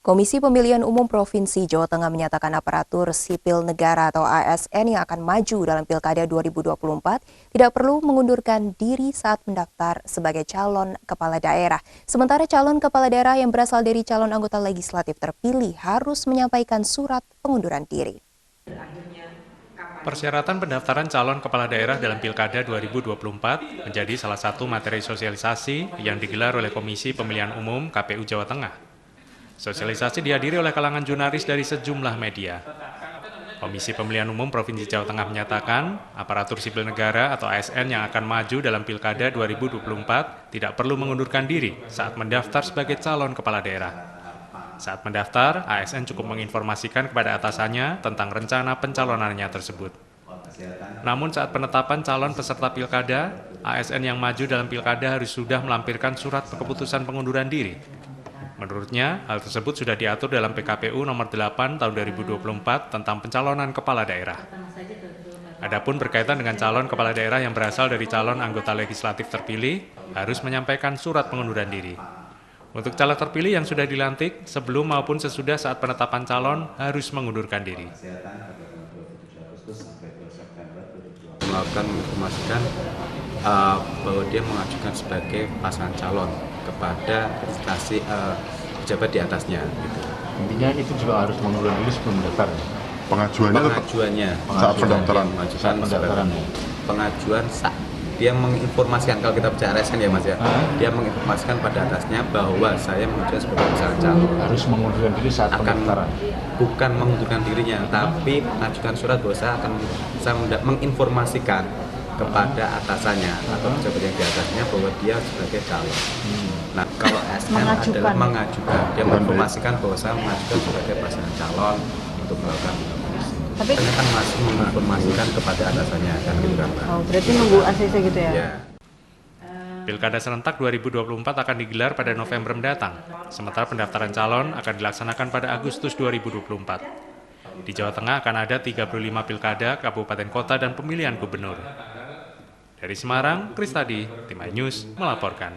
Komisi Pemilihan Umum Provinsi Jawa Tengah menyatakan aparatur sipil negara atau ASN yang akan maju dalam Pilkada 2024 tidak perlu mengundurkan diri saat mendaftar sebagai calon kepala daerah. Sementara calon kepala daerah yang berasal dari calon anggota legislatif terpilih harus menyampaikan surat pengunduran diri. Persyaratan pendaftaran calon kepala daerah dalam Pilkada 2024 menjadi salah satu materi sosialisasi yang digelar oleh Komisi Pemilihan Umum KPU Jawa Tengah. Sosialisasi dihadiri oleh kalangan jurnalis dari sejumlah media. Komisi Pemilihan Umum Provinsi Jawa Tengah menyatakan, aparatur sipil negara atau ASN yang akan maju dalam Pilkada 2024 tidak perlu mengundurkan diri saat mendaftar sebagai calon kepala daerah. Saat mendaftar, ASN cukup menginformasikan kepada atasannya tentang rencana pencalonannya tersebut. Namun saat penetapan calon peserta Pilkada, ASN yang maju dalam Pilkada harus sudah melampirkan surat keputusan pengunduran diri. Menurutnya, hal tersebut sudah diatur dalam PKPU nomor 8 tahun 2024 tentang pencalonan kepala daerah. Adapun berkaitan dengan calon kepala daerah yang berasal dari calon anggota legislatif terpilih, harus menyampaikan surat pengunduran diri. Untuk caleg terpilih yang sudah dilantik, sebelum maupun sesudah saat penetapan calon, harus mengundurkan diri. Melakukan menginformasikan bahwa dia mengajukan sebagai pasangan calon kepada instansi pejabat di atasnya. Gitu. Intinya itu juga harus mengundurkan diri sebelum mendaftar. Pengajuannya saat pendaftaran. Pengajuan saat dia menginformasikan, kalau kita bicara ASN ya Mas ya, dia menginformasikan pada atasnya bahwa saya mengajukan sebagai pasangan calon. Harus mengundurkan diri saat pendaftaran. Bukan mengundurkan dirinya, tapi mengajukan surat bahwa saya menginformasikan kepada atasannya atau pejabat yang di atasnya bahwa dia sebagai calon. Nah, kalau ASN adalah mengajukan, dia menginformasikan bahwa saya mengajukan sebagai pasangan calon untuk melakukan komisi. Tapi kan masih menginformasikan kepada atasannya kan gitu kan Pak. Oh, berarti nunggu ACC gitu ya? Ya. Pilkada serentak 2024 akan digelar pada November mendatang, sementara pendaftaran calon akan dilaksanakan pada Agustus 2024. Di Jawa Tengah akan ada 35 pilkada, kabupaten kota, dan pemilihan gubernur. Dari Semarang, Kristadi, Tim iNews melaporkan.